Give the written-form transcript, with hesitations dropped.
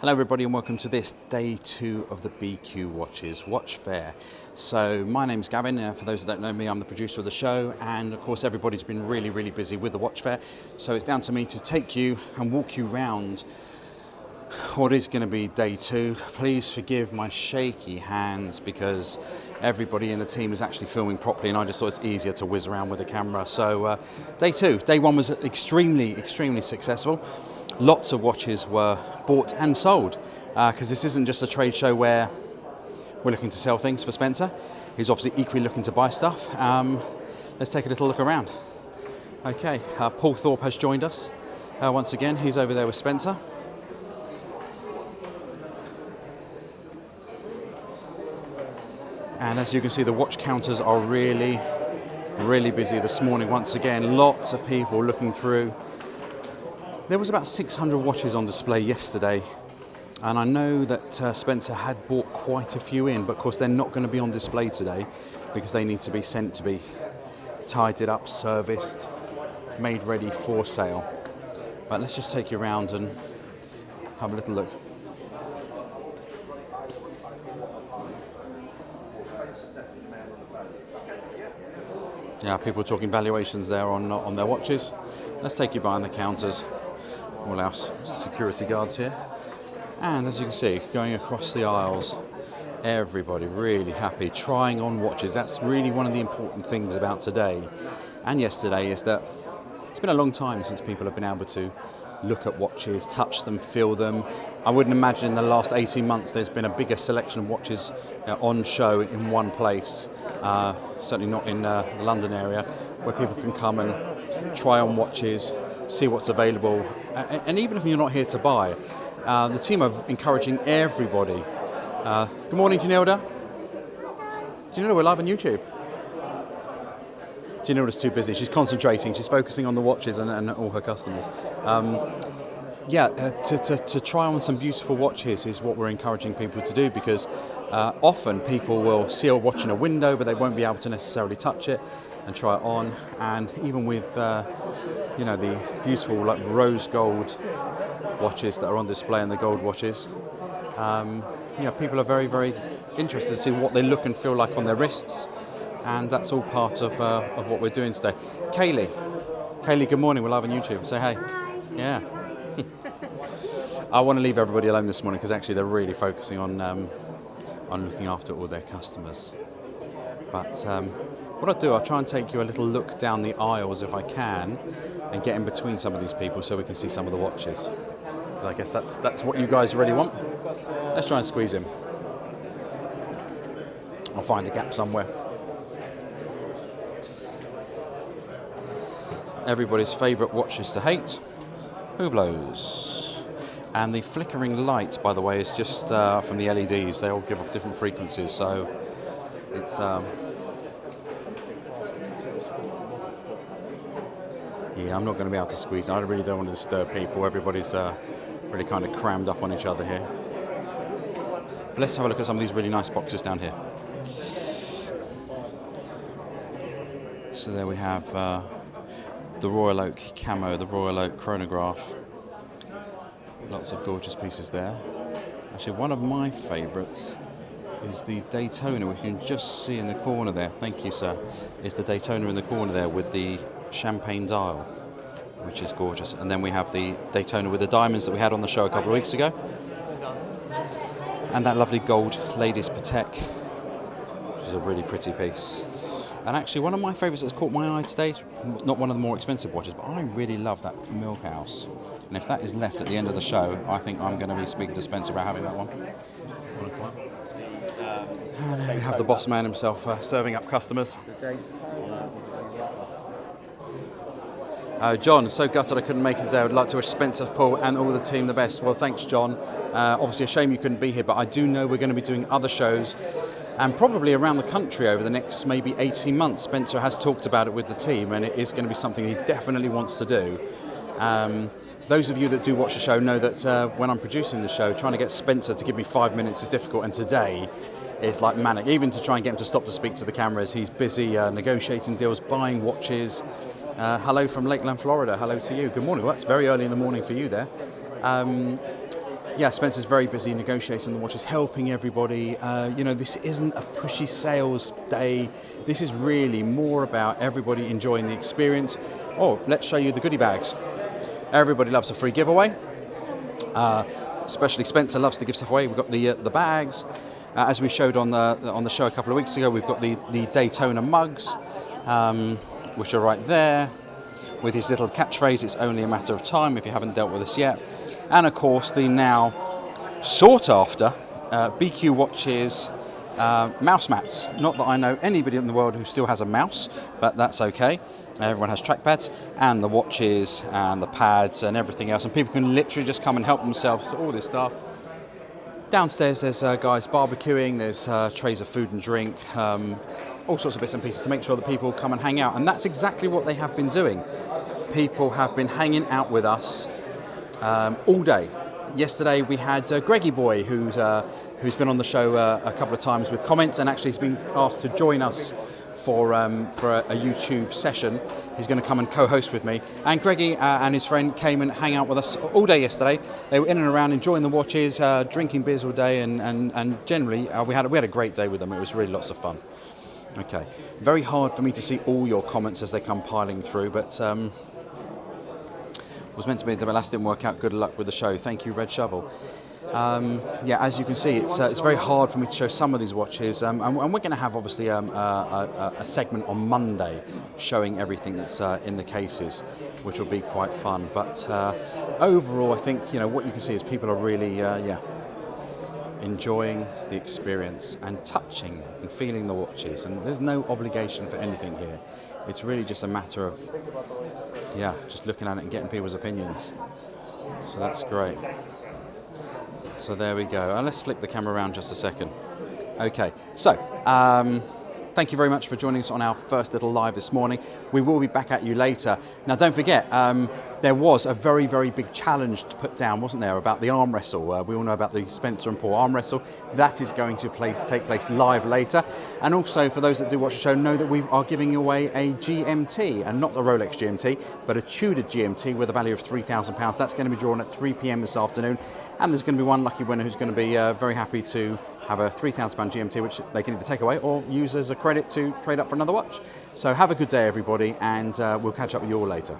Hello everybody and welcome to this day 2 of the BQ Watches Watch Fair. So my name's Gavin, for those that don't know me, I'm the producer of the show, and of course everybody's been really busy with the Watch Fair, so it's down to me to take you and walk you round what is going to be day 2. Please forgive my shaky hands because everybody in the team is actually filming properly and I just thought it's easier to whiz around with the camera. So day 2, day 1 was extremely successful. Lots of watches were bought and sold because this isn't just a trade show where we're looking to sell things for Spencer. He's obviously equally looking to buy stuff. Let's take a little look around. Okay, Paul Thorpe has joined us once again. He's over there with Spencer. And as you can see, the watch counters are really busy this morning. Once again, lots of people looking through. There was about 600 watches on display yesterday, and I know that Spencer had bought quite a few in, but of course they're not going to be on display today because they need to be sent to be tidied up, serviced, made ready for sale. But let's just take you around and have a little look. Yeah, people are talking valuations there on their watches. Let's take you behind the counters. All our security guards here. And as you can see, going across the aisles, everybody really happy, trying on watches. That's really one of the important things about today and yesterday, is that it's been a long time since people have been able to look at watches, touch them, feel them. I wouldn't imagine in the last 18 months there's been a bigger selection of watches on show in one place, certainly not in the London area, where people can come and try on watches, see what's available, and even if you're not here to buy, the team are encouraging everybody. Good morning, Janilda. Janilda, we're live on YouTube. Janilda's too busy. She's concentrating. She's focusing on the watches and all her customers. To try on some beautiful watches is what we're encouraging people to do, because often people will see a watch in a window, but they won't be able to necessarily touch it and try it on. And even with the beautiful like rose gold watches that are on display and the gold watches, people are very interested to see what they look and feel like on their wrists, and that's all part of what we're doing today. Kaylee, good morning. We're live on YouTube. Say hey. Hi. Yeah. I want to leave everybody alone this morning because actually they're really focusing on looking after all their customers. But what I'll do, I'll try and take you a little look down the aisles if I can, and get in between some of these people so we can see some of the watches. Because I guess that's what you guys really want. Let's try and squeeze in. I'll find a gap somewhere. Everybody's favourite watches to hate, Hublots. And the flickering light, by the way, is just from the LEDs. They all give off different frequencies, so it's yeah, I'm not going to be able to squeeze. I really don't want to disturb people. Everybody's really kind of crammed up on each other here. But let's have a look at some of these really nice boxes down here. So there we have the Royal Oak Camo, the Royal Oak Chronograph. Lots of gorgeous pieces there. Actually, one of my favourites is the Daytona, which you can just see in the corner there. Thank you, sir. It's the Daytona in the corner there with the champagne dial, which is gorgeous. And then we have the Daytona with the diamonds that we had on the show a couple of weeks ago. And that lovely gold Ladies Patek, which is a really pretty piece. And actually, one of my favourites that's caught my eye today is not one of the more expensive watches, but I really love that Milkhouse. And if that is left at the end of the show, I think I'm going to be speaking to Spencer about having that one. And there we have the boss man himself serving up customers. John, so gutted I couldn't make it today. I would like to wish Spencer, Paul and all the team the best. Well, thanks, John. Obviously a shame you couldn't be here, but I do know we're going to be doing other shows and probably around the country over the next maybe 18 months. Spencer has talked about it with the team, and it is going to be something he definitely wants to do. Those of you that do watch the show know that when I'm producing the show, trying to get Spencer to give me 5 minutes is difficult, and today is like manic. Even to try and get him to stop to speak to the cameras, he's busy negotiating deals, buying watches. Hello from Lakeland, Florida. Hello to you. Good morning. Well, that's very early in the morning for you there. yeah, Spencer's very busy negotiating the watches, helping everybody. This isn't a pushy sales day. This is really more about everybody enjoying the experience. Oh, let's show you the goodie bags. Everybody loves a free giveaway. Especially Spencer loves to give stuff away. We've got the bags. As we showed on the show a couple of weeks ago, we've got the Daytona mugs, which are right there, with his little catchphrase, "It's only a matter of time," if you haven't dealt with this yet. And of course, the now sought after BQ Watches mouse mats. Not that I know anybody in the world who still has a mouse, but that's okay. Everyone has trackpads, and the watches and the pads and everything else, and people can literally just come and help themselves to all this stuff. Downstairs there's guys barbecuing, there's trays of food and drink, all sorts of bits and pieces to make sure that people come and hang out, and that's exactly what they have been doing. People have been hanging out with us all day. Yesterday we had Greggy Boy, who's been on the show a couple of times with comments, and actually has been asked to join us for a YouTube session. He's going to come and co-host with me. And Greggy and his friend came and hang out with us all day yesterday. They were in and around enjoying the watches, drinking beers all day, and generally we had a great day with them. It was really lots of fun. Okay, very hard for me to see all your comments as they come piling through, but was meant to be, but last didn't work out. Good luck with the show. Thank you, Red Shovel. As you can see, it's very hard for me to show some of these watches, and we're going to have obviously a segment on Monday showing everything that's in the cases, which will be quite fun. But overall, I think what you can see is people are really enjoying the experience and touching and feeling the watches, and there's no obligation for anything here. It's really just a matter of just looking at it and getting people's opinions. So that's great. So there we go. Let's flip the camera around just a second. Okay, so thank you very much for joining us on our first little live this morning. We will be back at you later. Now, don't forget, there was a very, very big challenge to put down, wasn't there, about the arm wrestle. We all know about the Spencer and Paul arm wrestle. That is going to take place live later. And also, for those that do watch the show, know that we are giving away a GMT, and not the Rolex GMT, but a Tudor GMT with a value of £3,000. That's going to be drawn at 3 p.m. this afternoon. And there's going to be one lucky winner who's going to be very happy to have a £3,000 GMT, which they can either take away or use as a credit to trade up for another watch. So have a good day, everybody, and we'll catch up with you all later.